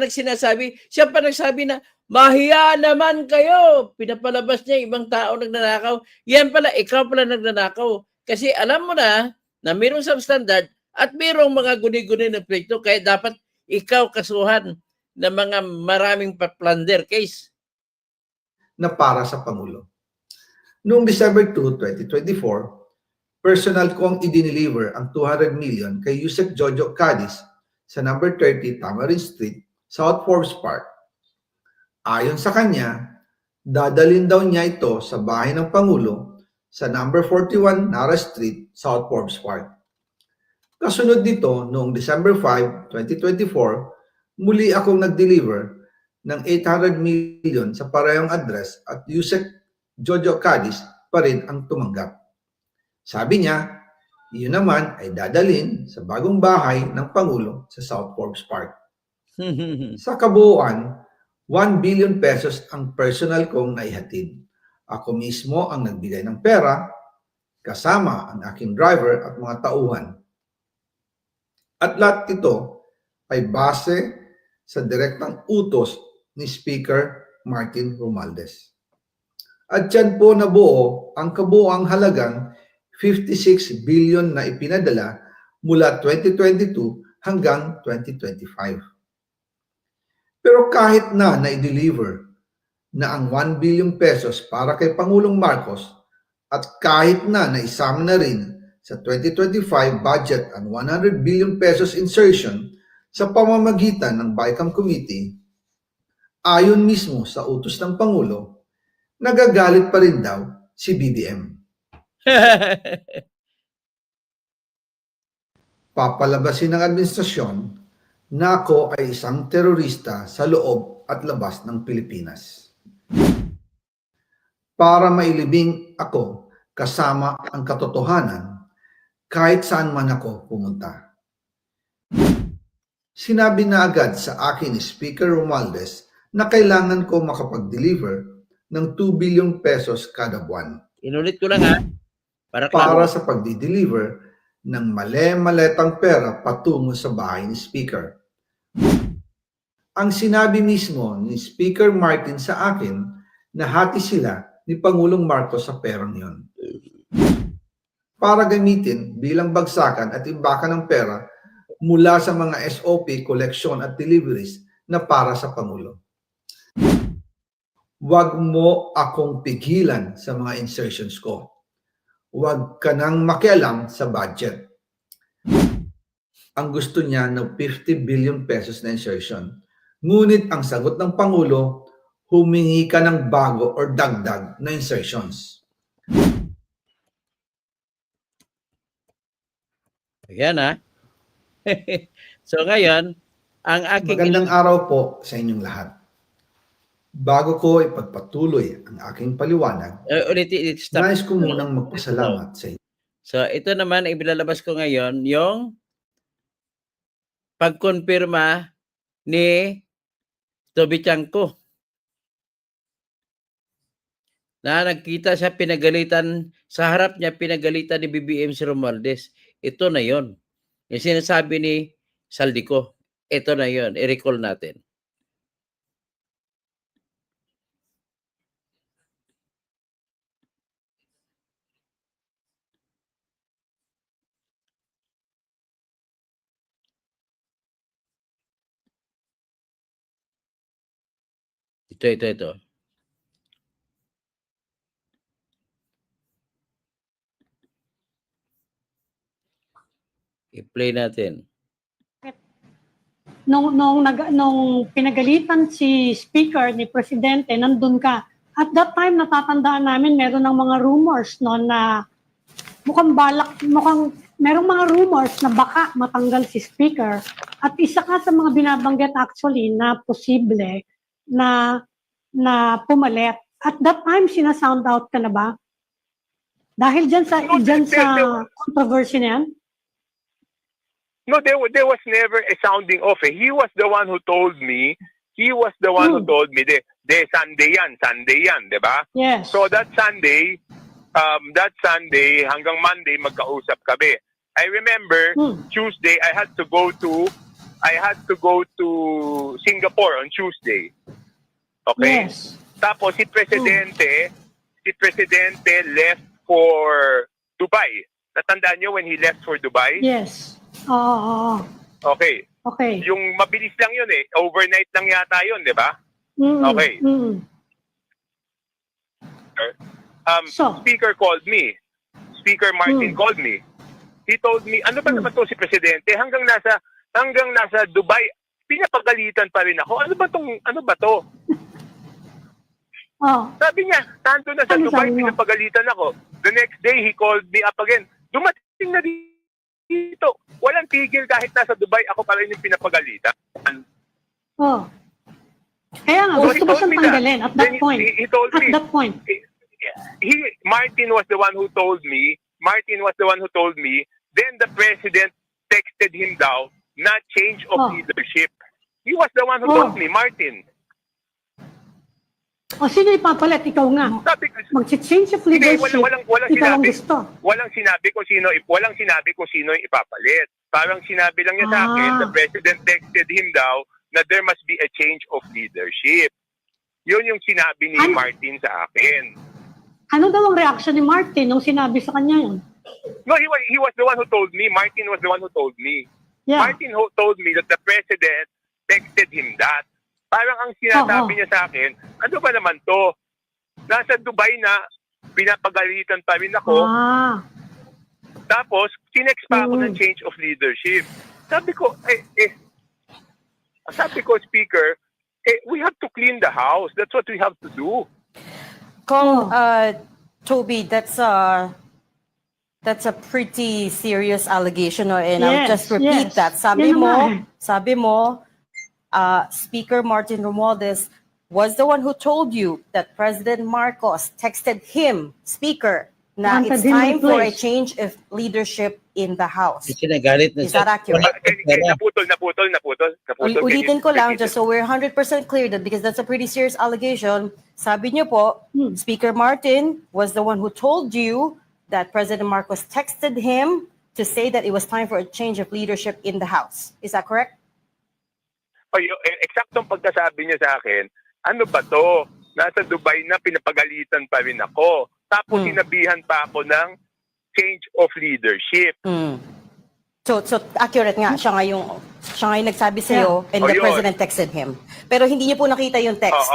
pa nagsabi na, mahiya naman kayo. Pinapalabas niya ibang tao nagnanakaw. Yan pala, ikaw pala nagnanakaw. Kasi alam mo na mayroong substandard at mayroong mga guni-guni na proyekto, kaya dapat ikaw kasuhan ng mga maraming plunder case. Na para sa Pangulo. Noong December 2, 2024, personal kong i-deliver ang 200 million kay Yusek Jojo Cadiz sa number 30 Tamarind Street, South Forbes Park. Ayon sa kanya, dadalhin daw niya ito sa bahay ng Pangulo sa number 41 Nara Street, South Forbes Park. Kasunod nito, noong December 5, 2024, muli akong nag-deliver ng 800 million sa parehong address at Yusek Jojo Cadiz pa rin ang tumanggap. Sabi niya, iyon naman ay dadalhin sa bagong bahay ng Pangulo sa South Forbes Park. Sa kabuuan, 1 billion pesos ang personal kong naihatid. Ako mismo ang nagbigay ng pera, kasama ang aking driver at mga tauhan. At lahat ito ay base sa direktang utos ni Speaker Martin Romualdez. At yan po nabuo ang kabuuang halagang 56 billion na ipinadala mula 2022 hanggang 2025. Pero kahit na na-deliver na ang 1 billion pesos para kay Pangulong Marcos at kahit na naisama na rin sa 2025 budget ang 100 billion pesos insertion sa pamamagitan ng BICAM Committee, ayon mismo sa utos ng Pangulo, nagagalit pa rin daw si BBM. Papalabasin ng administrasyon na ako ay isang terorista sa loob at labas ng Pilipinas. Para mailibing ako kasama ang katotohanan kahit saan man ako pumunta. Sinabi na agad sa akin ni Speaker Romualdez na kailangan ko makapag-deliver ng 2 billion pesos kada buwan. Inulit ko lang ha. Para sa pagdi-deliver ng male-maletang pera patungo sa bahay ni Speaker. Ang sinabi mismo ni Speaker Martin sa akin na hati sila ni Pangulong Marcos sa perang yon. Para gamitin bilang bagsakan at imbakan ng pera mula sa mga SOP, collection at deliveries na para sa Pangulo. Huwag mo akong pigilan sa mga insertions ko. Huwag ka nang makialam sa budget. Ang gusto niya ng 50 billion pesos na insertion. Ngunit ang sagot ng Pangulo, humingi ka ng bago or dagdag na insertions. Ayan ha. So ngayon, ang aking... Magandang araw po sa inyong lahat. Bago ko ipagpatuloy ang aking paliwanag, nais ko munang magpasalamat sa inyo. So ito naman, ibilalabas ko ngayon yung pagkonfirma ni Toby Chanko na nagkita siya pinagalitan, sa harap niya pinagalitan ni BBM si Romualdez. Ito na yon. Yung sinasabi ni Saldico, ito na yon. I-recall natin. Ito. I-play natin. Nung pinagalitan si Speaker ni Presidente, nandun ka. At that time, natatandaan namin, meron ng mga rumors no, na merong mga rumors na baka matanggal si Speaker. At isa ka sa mga binabanggit actually na posible na pumalit. At that time, sinasound out ka na ba? Dahil dyan sa controversy na yan? No, there was never a sounding off. Eh. He was the one who told me. Who told me, Sunday yan, di ba? Yes. So that Sunday hanggang Monday magkausap kami. I remember Tuesday I had to go to Singapore on Tuesday. Okay? Yes. Tapos si Presidente left for Dubai. Natandaan niyo when he left for Dubai? Yes. Oo. Okay. Okay. Yung mabilis lang yun eh. Overnight lang yata yun, di ba? Okay. Speaker called me. Speaker Martin called me. He told me, ano ba naman to si Presidente? Hanggang nasa Dubai, pinapagalitan pa rin ako. Ano ba to? Oh. Sabi niya, nandun na sa Ano Dubai, sabi mo? pinapagalitan ako. The next day, he called me up again. Dumating na dito. Walang tigil kahit nasa Dubai, ako pa rin yung pinapagalitan. Oh. Kaya nga, So, gusto mo siyang tanggalin at that point. He told me, At that point. Martin was the one who told me, then the president texted him down na change of leadership. He was the one who told me, Martin. O sino ipapalit? Ikaw nga. Sabi ko, Mag-change of hindi, leadership. walang Ikaw ang sinabi. gusto. Walang sinabi ko sino yung ipapalit. Parang sinabi lang niya sa akin, the president texted him daw na there must be a change of leadership. Yun yung sinabi ni Martin sa akin. Ano daw ang reaction ni Martin nung sinabi sa kanya yun? No, he was the one who told me. Martin was the one who told me. Yeah. Martin told me that the president texted him that. Parang ang sinasabi niya sa akin, ano ba naman to? Nasa Dubai na, pinapagalitan pa rin ako. Tapos, sinex pa ako ng change of leadership. Sabi ko, Speaker, we have to clean the house. That's what we have to do. Toby, that's a pretty serious allegation, and I'll just repeat that. Sabi mo, Speaker Martin Romualdez was the one who told you that President Marcos texted him, Speaker, na it's time for a change of leadership in the House. Sinagalit na Is that accurate? Naputol. Ulitin ko lang, just so we're 100% clear that because that's a pretty serious allegation, sabi niyo po, Speaker Martin was the one who told you that President Marcos texted him to say that it was time for a change of leadership in the House. Is that correct? Eksaktong pagkasabi niya sa akin, ano ba to? Nasa Dubai na, pinapagalitan pa rin ako. Tapos sinabihan pa ako ng change of leadership. So accurate nga, siya nga yung nagsabi sa'yo and the president texted him. Pero hindi niyo po nakita yung text.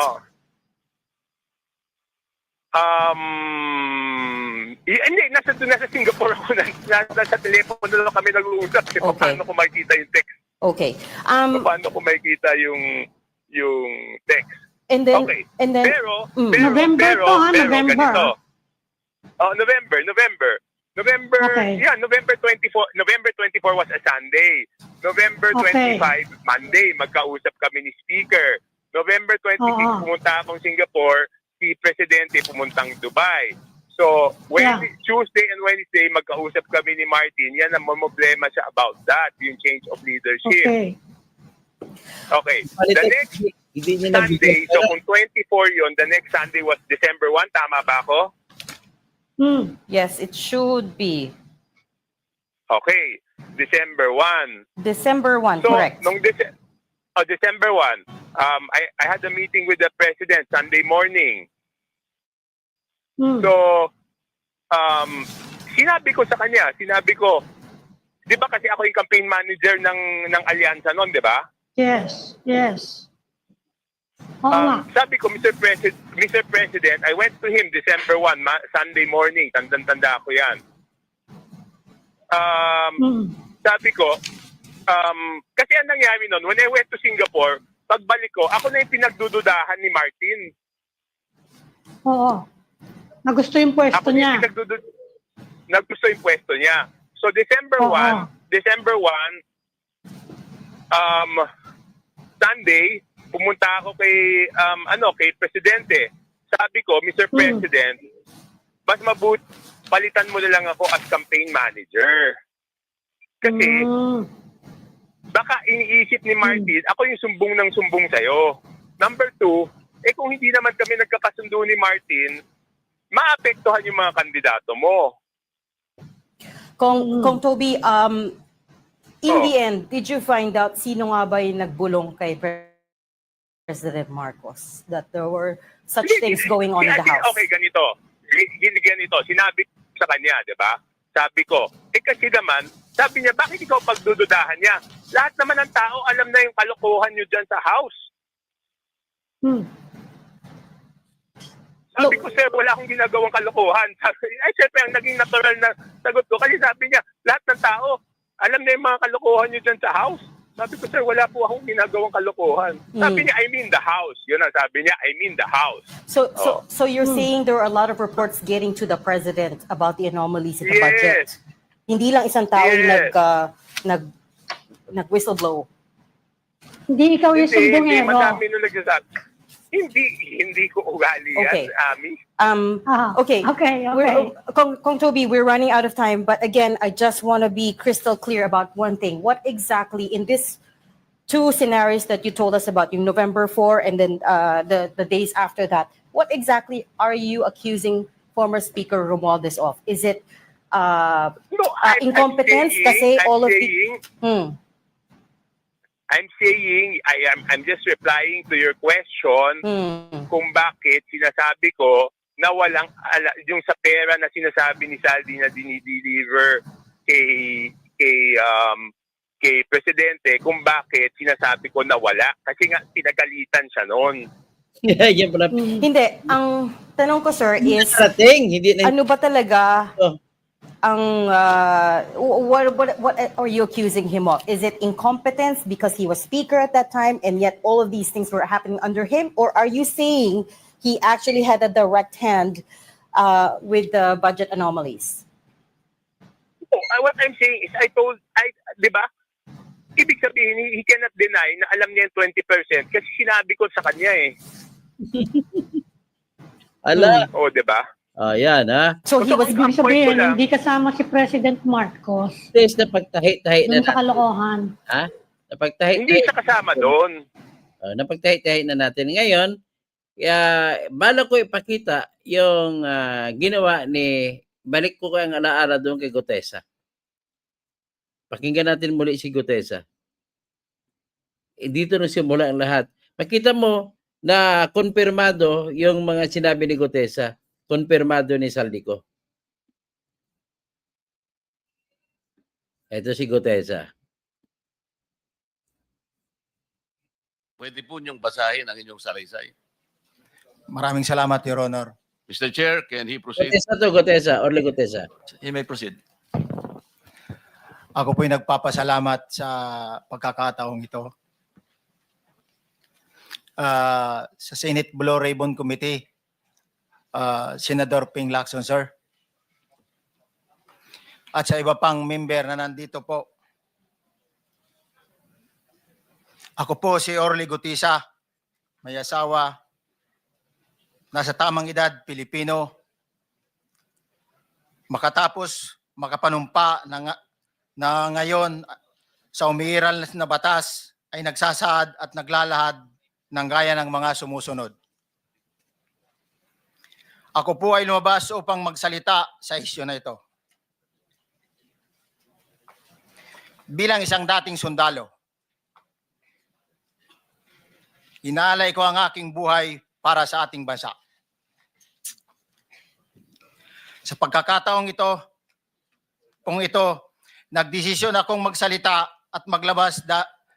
Hindi, nasa Singapore ako. Nasa telepono lang kami nag-uusap. Paano ko makikita yung text? Okay. Paano ko makikita yung text? And then, Pero, November to, ha? November. Ganito. November, Okay. November 24 was a Sunday. November 25, Monday, magkausap kami ni Speaker. November 26, pumunta akong Singapore, si Presidente pumuntang Dubai. So, Tuesday and Wednesday, magkausap kami ni Martin. Yan ang problema siya about that, yung change of leadership. Okay. The next Sunday, so kung 24 yun, the next Sunday was December 1, tama ba ako? Yes, it should be. Okay. December 1. December 1, So, correct. nung December 1, I had a meeting with the President Sunday morning. So, sinabi ko sa kanya, di ba kasi ako yung campaign manager ng Alyansa noon, di ba? Yes. Oo nga. Sabi ko, Mr. President, I went to him December 1, Sunday morning. Tanda ko yan. Sabi ko, kasi ang nangyari noon, when I went to Singapore, pagbalik ko, ako na yung pinagdududahan ni Martin. Oo. Nagusto yung pwesto Ako niya. hindi nagusto yung pwesto niya. So December Oo. 1, Sunday, pumunta ako kay Presidente. Sabi ko, Mr. President, mas mabuti palitan mo na lang ako as campaign manager. Kasi baka iniisip ni Martin, ako yung sumbong ng sumbong sa'yo. Number 2, kung hindi naman kami nagkakasundo ni Martin, maapektuhan yung mga kandidato mo. Kung Toby, in the end, did you find out sino nga ba yung nagbulong kay President Marcos? That there were such things going on in the House? Okay, ganito. Sinabi ko sa kanya, di ba? Sabi ko, kasi naman, sabi niya, bakit ikaw pagdududahan niya? Lahat naman ng tao, alam na yung kalokohan niyo dyan sa House. Sabi ko, sir, wala akong ginagawang kalokohan. Siyempre, ang naging natural na sagot ko. Kasi sabi niya, lahat ng tao, alam na yung mga kalokohan niyo dyan sa House. Sabi ko, sir, wala po akong ginagawang kalokohan. Sabi niya, I mean the House. Yun ang sabi niya, I mean the House. So you're saying there are a lot of reports getting to the President about the anomalies in the budget? Hindi lang isang tao yung nag-whistleblow. Hindi ikaw yung sumbongero. Hindi, madami nung nagsasabi. Hindi ko ugali Okay. yan, Ami. Okay. Okay. Kung Toby, we're running out of time, but again, I just want to be crystal clear about one thing. What exactly in this two scenarios that you told us about, yung November 4 and then the days after that, what exactly are you accusing former Speaker Romualdez of? Is it incompetence? I'm saying, I'm just replying to your question kung bakit sinasabi ko na walang, yung sa pera na sinasabi ni Saldi na dinideliver kay Presidente, kung bakit sinasabi ko na wala. Kasi nga, pinagalitan siya noon. Yan pala. Hindi. Ang tanong ko, sir, is Hindi na. ano ba talaga ang what are you accusing him of? Is it incompetence because he was speaker at that time and yet all of these things were happening under him? Or are you saying he actually had a direct hand with the budget anomalies? What I'm saying is, di ba? Ibig sabihin, he cannot deny na alam niya yung 20% kasi sinabi ko sa kanya eh. Ala. O, di ba? Yan ha. So he was Ibig sabihin, hindi kasama si President Marcos Test na pagtahi-tahi na dun sa kalokohan. Ha? Napagtahi-tahi. Hindi siya kasama doon. Napagtahi-tahi na natin. Ngayon, bala ko ipakita yung ginawa ni, balik ko kayang alaala doon kay Gutesa. Pakinggan natin muli si Gutesa. Dito na simula ang lahat. Makita mo na konfirmado yung mga sinabi ni Gutesa. Konfirmado ni Saldico. Ito si Gutesa. Pwede po niyong basahin ang inyong salaysay. Maraming salamat, Your Honor. Mr. Chair, can he proceed? Gutesa to, Gutesa. Orly Gutesa. He may proceed. Ako po'y nagpapasalamat sa pagkakataong ito. Sa Senate Blue Ribbon Committee, Senador Ping Lacson, sir. At sa iba pang member na nandito po. Ako po si Orly Gutesa, may asawa, nasa tamang edad, Pilipino. Makatapos, makapanumpa na ngayon sa umiiral na batas ay nagsasaad at naglalahad ng gaya ng mga sumusunod. Ako po ay lumabas upang magsalita sa isyu na ito. Bilang isang dating sundalo, inaalay ko ang aking buhay para sa ating bansa. Sa pagkakataong ito, nagdesisyon akong magsalita at maglabas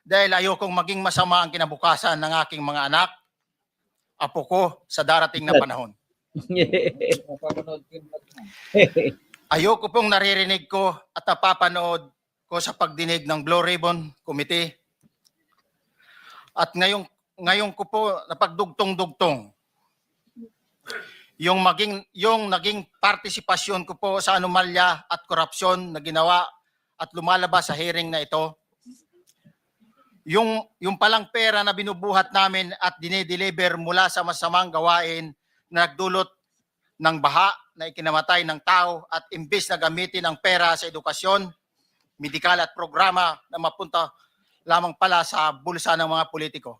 dahil ayokong maging masama ang kinabukasan ng aking mga anak, apo ko sa darating na panahon. Ayoko pong naririnig ko at napapanood ko sa pagdinig ng Blue Ribbon Committee. At ngayon ko po napagdugtong-dugtong yung naging partisipasyon ko po sa anomalya at korupsyon na ginawa at lumalabas sa hearing na ito. Yung palang pera na binubuhat namin at dinideliver mula sa masamang gawain na nagdulot ng baha na ikinamatay ng tao at imbis na gamitin ang pera sa edukasyon, medikal at programa na mapunta lamang pala sa bulsa ng mga politiko.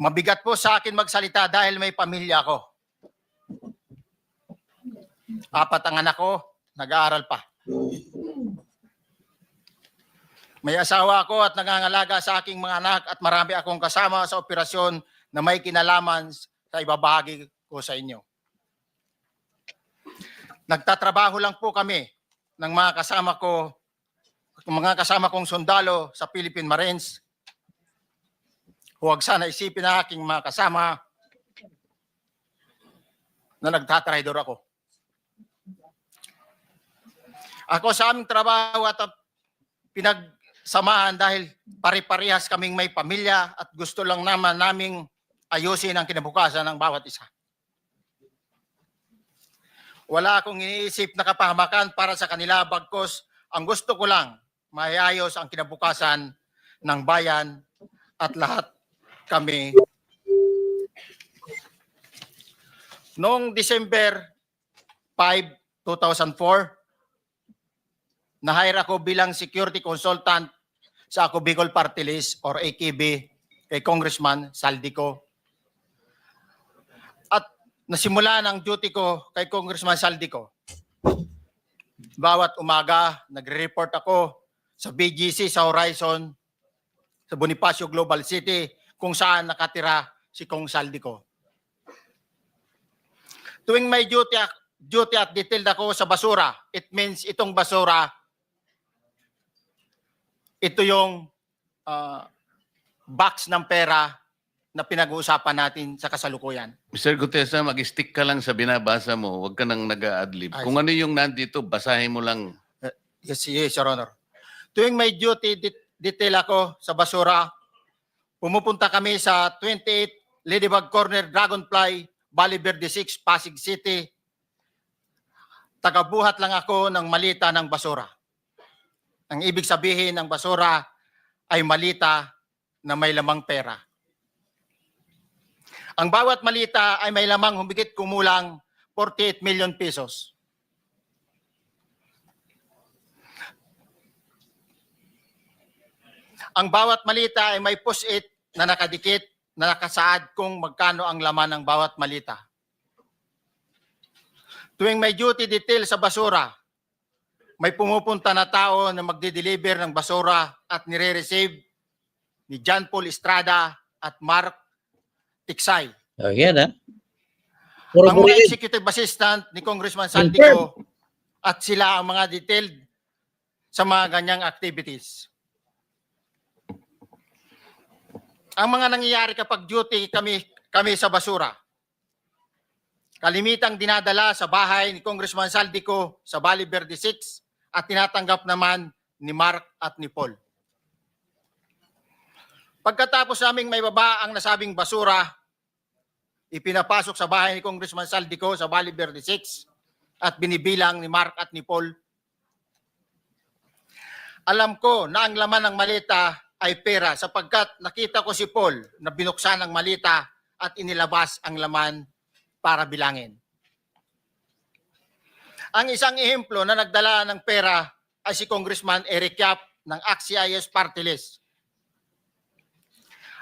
Mabigat po sa akin magsalita dahil may pamilya ako. 4 ang anak ko, nag-aaral pa. May asawa ako at nangangalaga sa aking mga anak at marami akong kasama sa operasyon na may kinalaman sa ibabahagi ko sa inyo. Nagtatrabaho lang po kami ng mga kasama kong sundalo sa Philippine Marines. Huwag sana isipin na aking mga kasama na nagtatraidor ako. Ako sa aming trabaho at pinagsamahan dahil pare-parehas kaming may pamilya at gusto lang naman naming ayusin ang kinabukasan ng bawat isa. Wala akong iniisip na kapahamakan para sa kanila, bagkus ang gusto ko lang maayos ang kinabukasan ng bayan at lahat kami. Noong December 5, 2004, na-hire ako bilang security consultant sa Ako Bicol Party List or AKB kay Congressman Saldico. At nasimula ng duty ko kay Congressman Saldico. Bawat umaga, nagre-report ako sa BGC sa Horizon, sa Bonifacio Global City, kung saan nakatira si Kong Saldico. Tuwing may duty at detailed ako sa basura, it means itong basura, ito yung box ng pera na pinag-uusapan natin sa kasalukuyan. Mr. Gutesa, mag-stick ka lang sa binabasa mo. Huwag ka nang nag-a-adlib. Ay, Kung ano yung nandito, basahin mo lang. Yes, Your Honor. Tuwing may duty detail ako sa basura, pumupunta kami sa 28 Ladybug Corner, Dragonfly, Valle Verde 6, Pasig City. Tagabuhat lang ako ng malita ng basura. Ang ibig sabihin ng basura ay malita na may lamang pera. Ang bawat malita ay may lamang humigit kumulang 48 million pesos. Ang bawat malita ay may post-it na nakadikit na nakasaad kung magkano ang laman ng bawat malita. Tuwing may duty detail sa basura, may pumupunta na tao na magde-deliver ng basura at nire-receive ni John Paul Estrada at Mark Tiksay. Oh, yan ha. Puro Ang mga burid. executive assistant ni Congressman Saldico at sila ang mga detailed sa mga ganyang activities. Ang mga nangyayari kapag duty kami sa basura, kalimitang dinadala sa bahay ni Congressman Saldico sa Valle Verde 6 at tinatanggap naman ni Mark at ni Paul. Pagkatapos naming may baba ang nasabing basura, ipinapasok sa bahay ni Congressman Saldico sa Valle Verde 6 at binibilang ni Mark at ni Paul. Alam ko na ang laman ng malita ay pera sapagkat nakita ko si Paul na binuksan ang malita at inilabas ang laman para bilangin. Ang isang ehemplo na nagdala ng pera ay si Congressman Eric Yap ng AXIS Party List.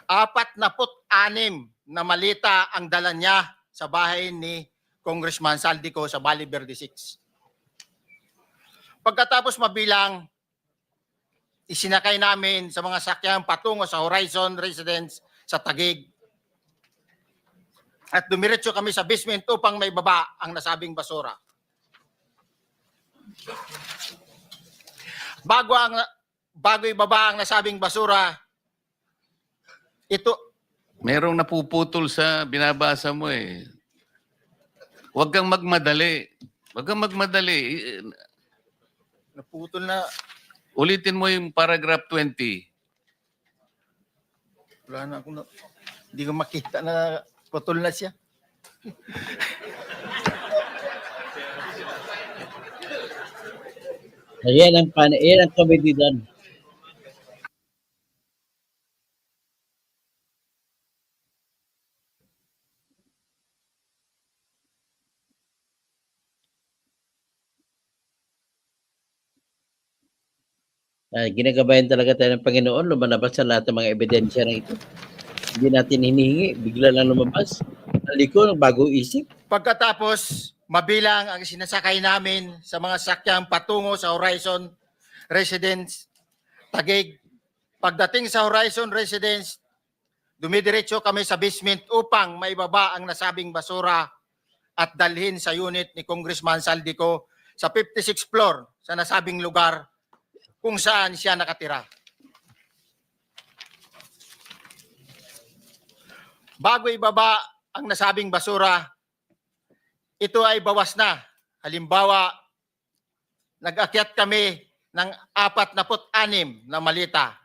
46 na malita ang dala niya sa bahay ni Congressman Saldico sa Valle Verde 6. Pagkatapos mabilang, isinakay namin sa mga sakyan patungo sa Horizon Residence sa Taguig. At dumiretso kami sa basement upang may baba ang nasabing basura. Bago ibaba ang nasabing basura, ito, Merong napuputol sa binabasa mo eh. Huwag kang magmadali. Huwag kang magmadali. naputol na, Ulitin mo yung paragraph 20. wala na akong, hindi ko makita na Putol na siya. Yan ang comedy doon. Ginagabayan talaga tayo ng Panginoon, lumalabas sa lahat ng mga ebidensya na ito. Hindi natin hinihingi, bigla lang lumabas. Aliko, bago isip. Pagkatapos, mabilang ang sinasakay namin sa mga sakyang patungo sa Horizon Residence Taguig. Pagdating sa Horizon Residence, dumidiretso kami sa basement upang maibaba ang nasabing basura at dalhin sa unit ni Congressman Saldico sa 56th floor sa nasabing lugar kung saan siya nakatira. Bago ibaba ang nasabing basura, ito ay bawas na. Halimbawa, nag-akyat kami ng 46 na malita.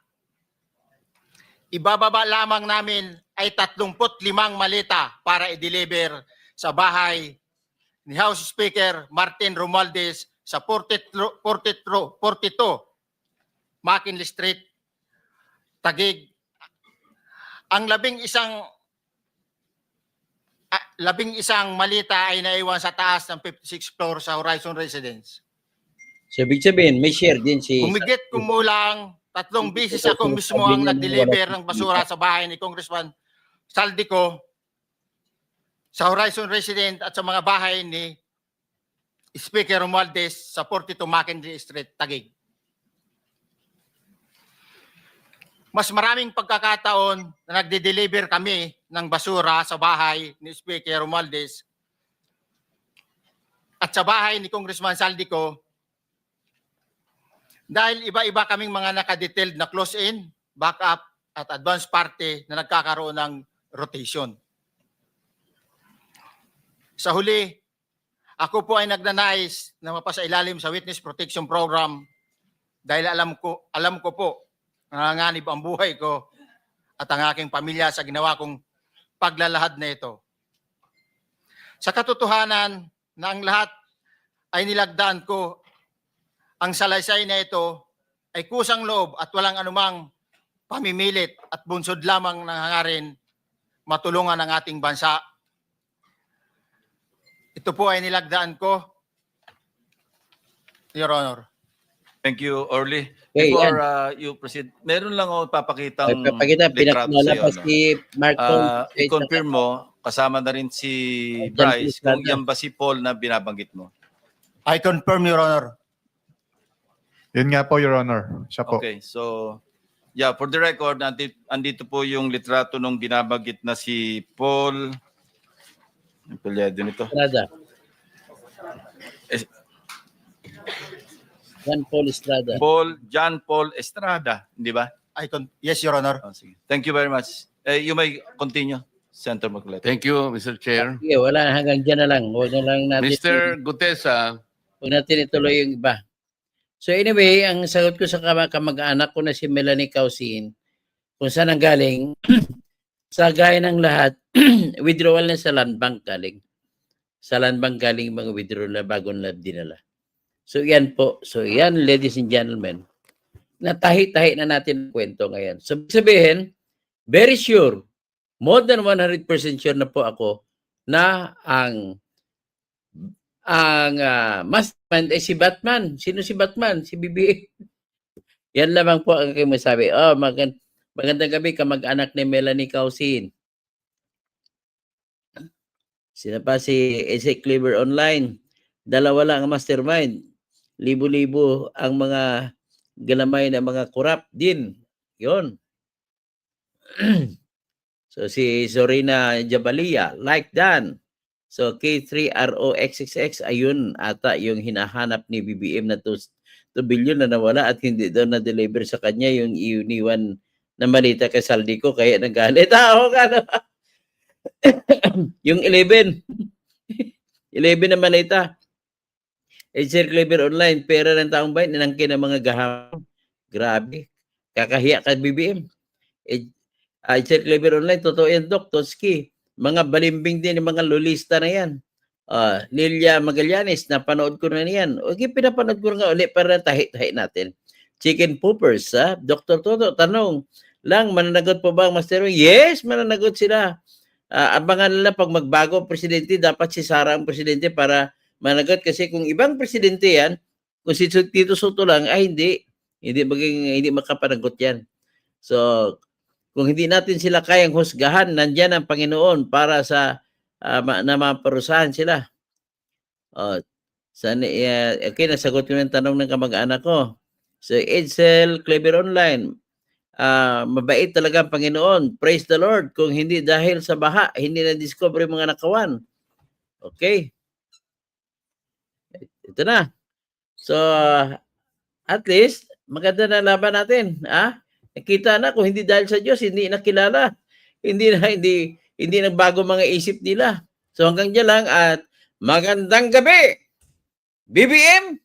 Ibababa lamang namin ay 35 malita para i-deliver sa bahay ni House Speaker Martin Romualdez sa 42 McKinley Street, Taguig. Ang labing isang malita ay naiwan sa taas ng 56th floor sa Horizon Residence. So, ibig sabihin, may share din si... Kumigit kumulang 3 beses ako mismo ang nag-deliver ng basura sa bahay ni Congressman Saldico, sa Horizon Residence at sa mga bahay ni Speaker Romualdez sa 42 McKinley Street, Taguig. Mas maraming pagkakataon na nagde-deliver kami ng basura sa bahay ni Speaker Romualdez at sa bahay ni Congressman Saldico dahil iba-iba kaming mga nakadetailed na close-in, backup at advance party na nagkakaroon ng rotation. Sa huli, ako po ay nagnanais na mapasailalim sa Witness Protection Program dahil alam ko po nanganganib ang buhay ko at ang aking pamilya sa ginawa kong paglalahad na ito. Sa katotohanan na ang lahat ay nilagdaan ko, ang salaysay na ito ay kusang loob at walang anumang pamimilit at bunsod lamang ng hangarin matulungan ang ating bansa. Ito po ay nilagdaan ko, Your Honor. Thank you, Orly. Okay, Before you proceed, meron lang ako papakitang Papakita, litrato pinakmalabas sa'yo, no? si Mark I-confirm mo, kasama na rin si Bryce, kung yan ba si Paul na binabanggit mo. I confirm, Your Honor. Yun nga po, Your Honor. Siya po. Okay, so, yeah, for the record, andito po yung litrato nung binabanggit na si Paul. Ang pilyado nito. Estrada. John Paul Estrada, di ba? Yes, Your Honor. Oh, sige. Thank you very much. You may continue, Senator Marcoleta. Thank you, Mr. Chair. Sige, wala, hanggang dyan na lang. Huwag na lang natin. Mr. Gutesa, Huwag natin ituloy yung iba. So anyway, ang sagot ko sa kamag-anak ko na si Melanie Causin, kung saan ang galing, sa gaya ng lahat, withdrawal na sa land bank galing. Sa land bank galing mga withdrawal na bagong lab dinala. So yan po. So yan, ladies and gentlemen, natahi-tahi na natin ang kwento ngayon. So sabihin, very sure, more than 100% sure na po ako na ang mastermind ay si Batman. Sino si Batman? Si BBM. Yan lamang po ang aking masabi. Oh, magandang gabi, kamag-anak ni Melanie Causin. Sino pa si Isaac Cleaver Online? Dalawa lang ang mastermind. Libo-libo ang mga galamay na mga corrupt din. Yon. So si Sorina Jabalia, like Dan. So K3ROXXX, ayun ata yung hinahanap ni BBM na 2 billion na nawala at hindi daw na-deliver sa kanya yung iniwan na malita kay Saldico kaya nagalit. Oo ka na. Yung 11 na malita. Sir Clever Online, pera ng taong bayan, ninangkin ng mga gahapon. Grabe. Kakahiya ka BBM. Sir Clever Online, totoo yan, Doc. Toski. mga balimbing din ng mga lulista na yan. Lilia Magallanes, napanood ko na yan. Okay, pinapanood ko nga ulit para tahi-tahi natin. Chicken poopers, Dr. Toto, tanong lang, mananagot po ba ang Master? Yes, mananagot sila. Abangan nila pag magbago ang presidente, dapat si Sara ang presidente para managot. Kasi kung ibang presidente yan, kung si Tito Soto lang, ay hindi makapanagot yan. So, kung hindi natin sila kayang husgahan, nandyan ang Panginoon para sa na maparusahan sila. Okay, nasagot ko yung tanong ng kamag-anak ko. So, Edsel, Clever Online, mabait talaga ang Panginoon. Praise the Lord. Kung hindi dahil sa baha, hindi na-discover yung mga nakawan. Okay. Ito na. So, at least, maganda na laban natin. Nakita na kung hindi dahil sa Diyos, hindi nakilala. Hindi nagbago mga isip nila. So hanggang dyan lang at magandang gabi. BBM!